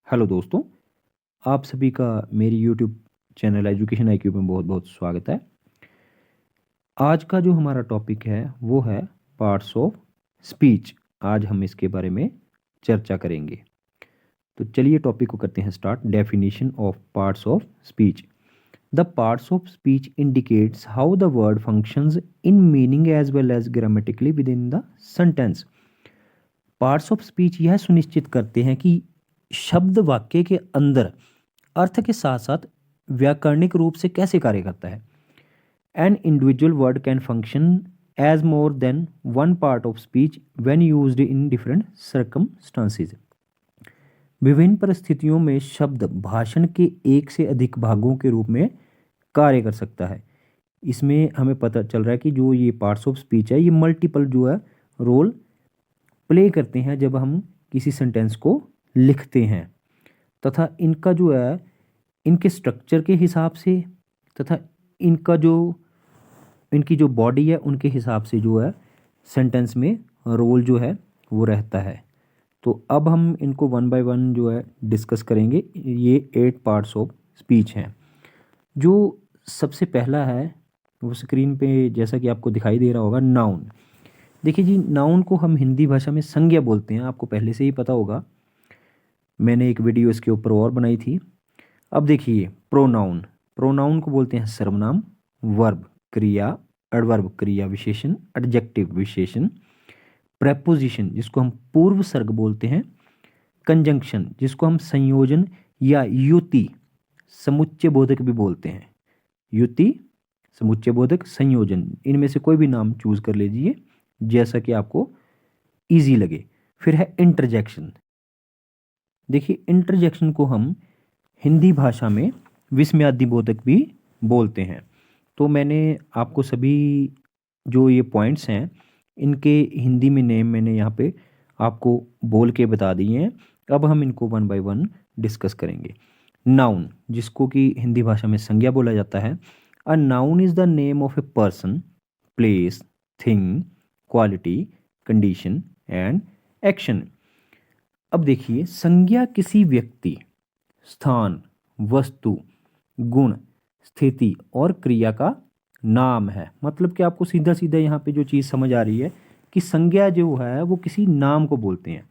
Hello दोस्तों, आप सभी का मेरी यूट्यूब चैनल एजुकेशन आईक्यू में बहुत बहुत स्वागत है। आज का जो हमारा टॉपिक है वो है पार्ट्स ऑफ स्पीच। आज हम इसके बारे में चर्चा करेंगे। तो चलिए टॉपिक को करते हैं start. Definition of parts of speech. The parts of speech indicates how the word functions in meaning as well as grammatically within the sentence. Parts of speech यह सुनिश्चित करते हैं कि शब्द वाक्य के अंदर अर्थ के साथ साथ व्याकरणिक रूप से कैसे कार्य करता है। An individual word can function as more than one part of speech when used in different circumstances. विभिन्न परिस्थितियों में शब्द भाषण के एक से अधिक भागों के रूप में कार्य कर सकता है। इसमें हमें पता चल रहा है कि जो ये पार्ट्स ऑफ स्पीच है ये मल्टीपल जो है रोल प्ले करते हैं जब हम किसी सेंटेंस को लिखते हैं, तथा इनका जो है इनके स्ट्रक्चर के हिसाब से तथा इनका जो इनकी जो बॉडी है उनके हिसाब से जो है सेंटेंस में रोल जो है वो रहता है। तो अब हम इनको वन बाय वन जो है डिस्कस करेंगे। ये 8 पार्ट्स ऑफ स्पीच हैं। जो सबसे पहला है वो स्क्रीन पे जैसा कि आपको दिखाई दे रहा होगा, नाउन। देखिए जी, नाउन को हम हिंदी भाषा में संज्ञा बोलते हैं, आपको पहले से ही पता होगा। मैंने एक वीडियो इसके ऊपर और बनाई थी। अब देखिए प्रोनाउन। प्रोनाउन को बोलते हैं सर्वनाम, वर्ब क्रिया, एडवर्ब क्रिया विशेषण, एडजेक्टिव विशेषण, प्रेपोजिशन जिसको हम पूर्व सर्ग बोलते हैं, कंजंक्शन जिसको हम संयोजन या युति समुच्चय बोधक भी बोलते हैं। युति, समुच्चय बोधक, संयोजन, इनमें से कोई भी नाम चूज कर लीजिए जैसा कि आपको इजी लगे। फिर है इंटरजेक्शन। देखिए इंटरजेक्शन को हम हिंदी भाषा में विस्मयादि बोधक भी बोलते हैं। तो मैंने आपको सभी जो ये पॉइंट्स हैं इनके हिंदी में नेम मैंने यहाँ पे आपको बोल के बता दिए हैं। अब हम इनको वन बाय वन डिस्कस करेंगे। नाउन जिसको कि हिंदी भाषा में संज्ञा बोला जाता है। A noun is the name of a person, place, thing, quality, condition and action. अब देखिए, संज्ञा किसी व्यक्ति, स्थान, वस्तु, गुण, स्थिति और क्रिया का नाम है। मतलब कि आपको सीधा सीधा यहाँ पे जो चीज़ समझ आ रही है कि संज्ञा जो है वो किसी नाम को बोलते हैं।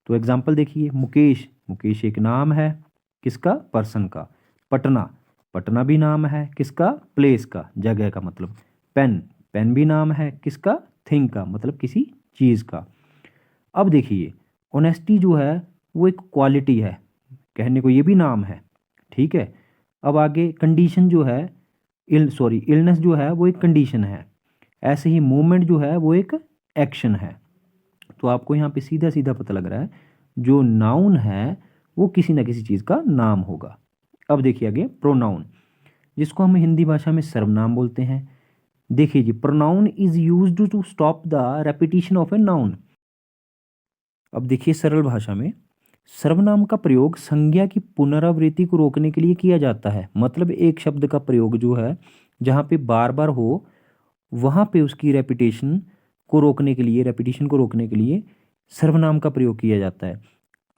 तो एग्जाम्पल देखिए, मुकेश। मुकेश एक नाम है किसका? पर्सन का। पटना, पटना भी नाम है किसका? प्लेस का, जगह का मतलब। पेन, पेन भी नाम है किसका? थिंग का, मतलब किसी चीज़ का। अब देखिए, ऑनेस्टी जो है वो एक क्वालिटी है, कहने को ये भी नाम है, ठीक है। अब आगे कंडीशन जो है, इलनेस जो है वो एक कंडीशन है। ऐसे ही मूवमेंट जो है वो एक एक्शन है। तो आपको यहाँ पे सीधा सीधा पता लग रहा है जो नाउन है वो किसी न किसी चीज़ का नाम होगा। अब देखिए आगे प्रोनाउन जिसको हम हिंदी भाषा में सर्वनाम बोलते हैं। देखिए जी, pronoun is used to stop the repetition of a noun. अब देखिए सरल भाषा में सर्वनाम का प्रयोग संज्ञा की पुनरावृत्ति को रोकने के लिए किया जाता है। मतलब एक शब्द का प्रयोग जो है जहाँ पे बार बार हो वहाँ पे उसकी रेपिटेशन को रोकने के लिए सर्वनाम का प्रयोग किया जाता है।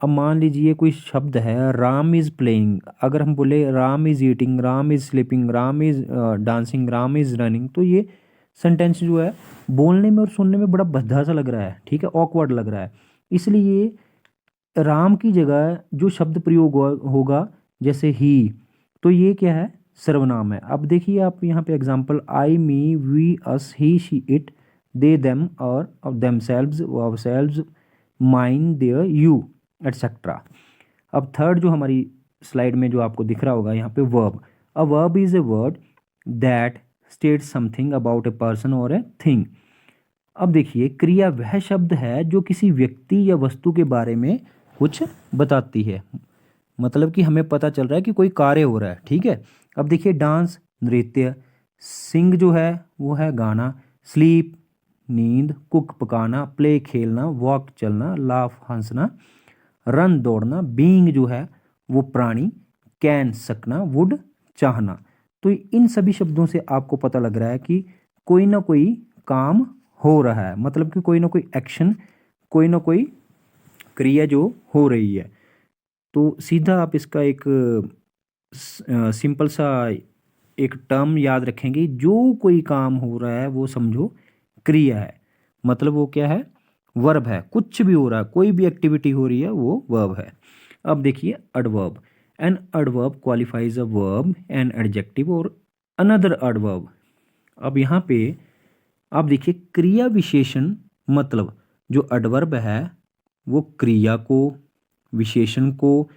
अब मान लीजिए कोई शब्द है राम इज प्लेइंग, अगर हम बोले Ram is eating, Ram is sleeping, Ram is dancing, Ram is running, तो ये सेंटेंस जो है बोलने में और सुनने में बड़ा भद्दा सा लग रहा है, ठीक है, ऑकवर्ड लग रहा है। इसलिए राम की जगह जो शब्द प्रयोग होगा जैसे ही, तो ये क्या है? सर्वनाम है। अब देखिए आप यहाँ पे example, I, me, we, us, he, she, it, they, them और themselves, ourselves, mine, their, you etcetera. अब थर्ड जो हमारी स्लाइड में जो आपको दिख रहा होगा यहाँ पे, verb. A verb is a word that state something about a person और ए थिंग। अब देखिए, क्रिया वह शब्द है जो किसी व्यक्ति या वस्तु के बारे में कुछ बताती है। मतलब कि हमें पता चल रहा है कि कोई कार्य हो रहा है, ठीक है। अब देखिए, डांस नृत्य, सिंग जो है वो है गाना, स्लीप नींद, कुक पकाना, प्ले खेलना, वॉक चलना, लाफ हंसना, रन दौड़ना, बीइंग जो है वो प्राणी, कैन सकना, वुड चाहना। तो इन सभी शब्दों से आपको पता लग रहा है कि कोई ना कोई काम हो रहा है, मतलब कि कोई ना कोई एक्शन, कोई ना कोई क्रिया जो हो रही है। तो सीधा आप इसका एक सिंपल सा एक टर्म याद रखेंगे, जो कोई काम हो रहा है वो समझो क्रिया है, मतलब वो क्या है, वर्ब है। कुछ भी हो रहा है, कोई भी एक्टिविटी हो रही है वो वर्ब है। अब देखिए adverb, an adverb qualifies a verb an adjective और अनदर एडवर्ब। अब यहाँ पे आप देखिए क्रिया विशेषण, मतलब जो एडवर्ब है वो क्रिया को, विशेषण को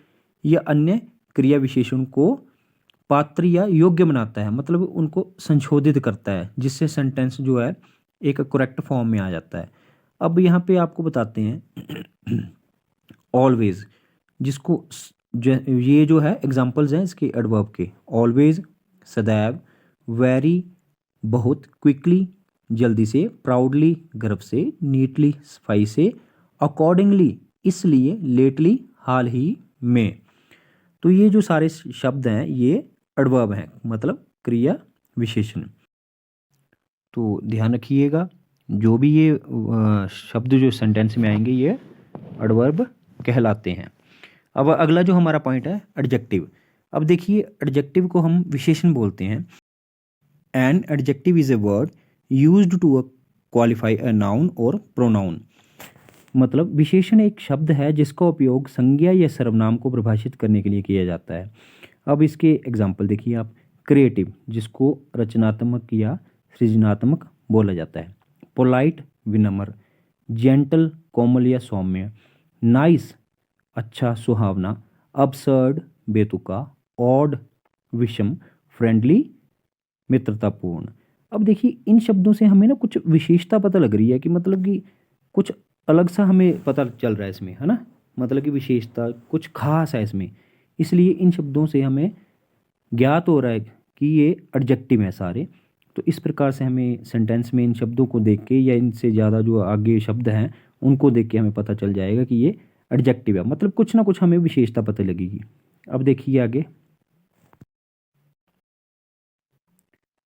या अन्य क्रिया विशेषण को पात्र या योग्य बनाता है, मतलब उनको संशोधित करता है, जिससे सेंटेंस जो है एक करेक्ट फॉर्म में आ जाता है। अब यहाँ पे आपको बताते हैं ऑलवेज, जिसको ये जो है एग्जांपल्स हैं इसके एडवर्ब के। ऑलवेज सदैव, वेरी बहुत, क्विकली जल्दी से, प्राउडली गर्व से, नीटली सफाई से, अकॉर्डिंगली इसलिए, लेटली हाल ही में। तो ये जो सारे शब्द हैं ये एडवर्ब हैं, मतलब क्रिया विशेषण। तो ध्यान रखिएगा, जो भी ये शब्द जो सेंटेंस में आएंगे ये एडवर्ब कहलाते हैं। अब अगला जो हमारा पॉइंट है एडजेक्टिव। अब देखिए एडजेक्टिव को हम विशेषण बोलते हैं। An adjective is a word used to qualify a noun और प्रोनाउन। मतलब विशेषण एक शब्द है जिसका उपयोग संज्ञा या सर्वनाम को परिभाषित करने के लिए किया जाता है। अब इसके एग्जाम्पल देखिए आप। क्रिएटिव, जिसको रचनात्मक या सृजनात्मक बोला जाता है। पोलाइट, विनम्र। जेंटल, कोमल या सौम्य। नाइस, अच्छा सुहावना। अबसर्ड, बेतुका। ऑड, विषम। फ्रेंडली, मित्रतापूर्ण। अब देखिए इन शब्दों से हमें ना कुछ विशेषता पता लग रही है कि मतलब कि कुछ अलग सा हमें पता चल रहा है इसमें, है ना, मतलब कि विशेषता कुछ खास है इसमें, इसलिए इन शब्दों से हमें ज्ञात हो रहा है कि ये एडजेक्टिव हैं सारे। तो इस प्रकार से हमें सेंटेंस में इन शब्दों को देख के या इनसे ज़्यादा जो आगे शब्द हैं उनको देख के हमें पता चल जाएगा कि ये एडजेक्टिव है, मतलब कुछ ना कुछ हमें विशेषता पता लगेगी। अब देखिए आगे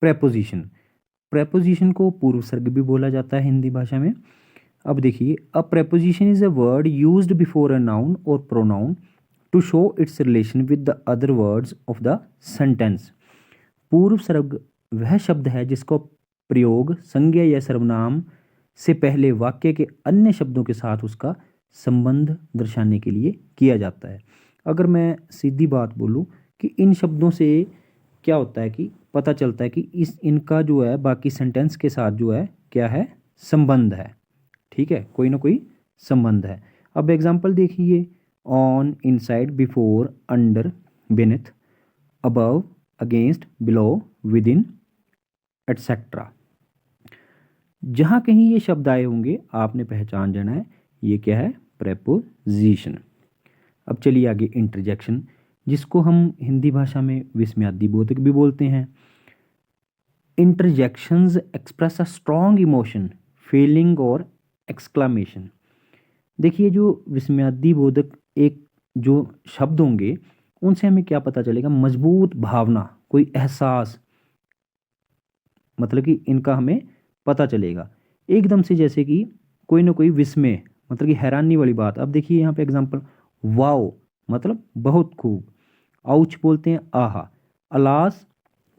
प्रेपोजिशन। प्रेपोजिशन को पूर्व सर्ग भी बोला जाता है हिंदी भाषा में। अब देखिए a preposition is a word used before a noun और pronoun to show its relation with the other words of the sentence. पूर्व सर्ग वह शब्द है जिसका प्रयोग संज्ञा या सर्वनाम से पहले वाक्य के अन्य शब्दों के साथ उसका संबंध दर्शाने के लिए किया जाता है। अगर मैं सीधी बात बोलूँ कि इन शब्दों से क्या होता है कि पता चलता है कि इस इनका जो है बाकी सेंटेंस के साथ जो है क्या है, संबंध है। ठीक है, कोई ना कोई संबंध है। अब एग्जांपल देखिए। On, inside, before, under, beneath, above, against, below, with in, etcetera. जहाँ कहीं ये शब्द आए होंगे आपने पहचान जाना है ये क्या है, प्रेपोजिशन। अब चलिए आगे इंटरजेक्शन, जिसको हम हिंदी भाषा में विस्मयादि बोधक भी बोलते हैं। Interjections express a strong emotion, feeling और एक्सक्लामेशन। देखिए जो विस्मयादि बोधक एक जो शब्द होंगे उनसे हमें क्या पता चलेगा, मजबूत भावना, कोई एहसास, मतलब कि इनका हमें पता चलेगा एकदम से, जैसे कि कोई ना कोई विस्मय, मतलब कि हैरानी वाली बात। अब देखिए यहाँ पे एग्जांपल, वाओ मतलब बहुत खूब। आउच बोलते हैं आहा। अलास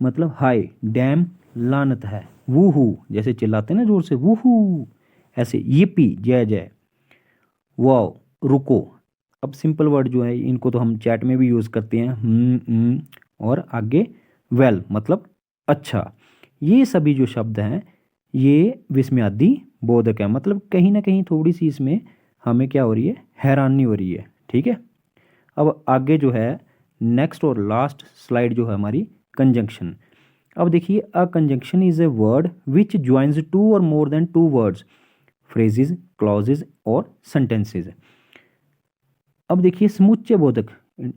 मतलब हाय। डैम लानत है। वूहू जैसे चिल्लाते हैं ना जोर से, वूहू ऐसे। yippee जय जय। वाओ रुको। अब सिंपल वर्ड जो है इनको तो हम चैट में भी यूज़ करते हैं, और आगे वेल मतलब अच्छा। ये सभी जो शब्द हैं ये विस्मयादि बोधक है, मतलब कहीं ना कहीं थोड़ी सी इसमें हमें क्या हो रही है, हैरानी हो रही है। ठीक है, अब आगे जो है नेक्स्ट और लास्ट स्लाइड जो है हमारी कंजंक्शन। अब देखिए a conjunction is a word which joins two और more than two words, phrases, clauses और सेंटेंसेज। अब देखिए समुच्चय बोधक,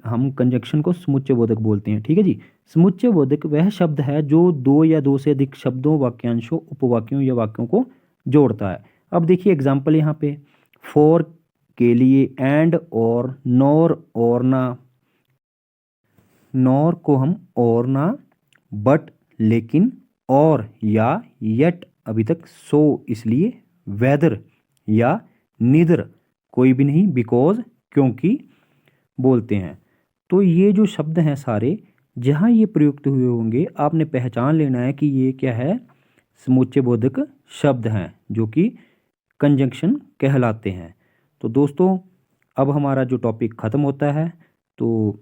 हम कंजंक्शन को समुच्चय बोधक बोलते हैं। ठीक है जी, समुच्चय बोधक वह शब्द है जो दो या दो से अधिक शब्दों, वाक्यांशों, उपवाक्यों या वाक्यों को जोड़ता है। अब देखिए एग्जाम्पल यहाँ पे, फॉर के लिए, एंड और, नॉर और ना। नॉर को हम और ना, बट लेकिन, और या, येट अभी तक, सो इसलिए, वेदर या निदर कोई भी नहीं, बिकॉज क्योंकि, बोलते हैं। तो ये जो शब्द हैं सारे, जहाँ ये प्रयुक्त हुए होंगे आपने पहचान लेना है कि ये क्या है, समुच्चय बोधक शब्द हैं जो कि कंजंक्शन कहलाते हैं। तो दोस्तों अब हमारा जो टॉपिक ख़त्म होता है, तो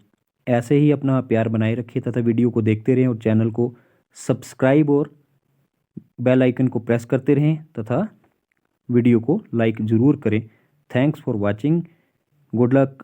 ऐसे ही अपना प्यार बनाए रखिए तथा वीडियो को देखते रहें और चैनल को सब्सक्राइब और बेल आइकन को प्रेस करते रहें तथा वीडियो को लाइक ज़रूर करें। Thanks for watching. Good luck.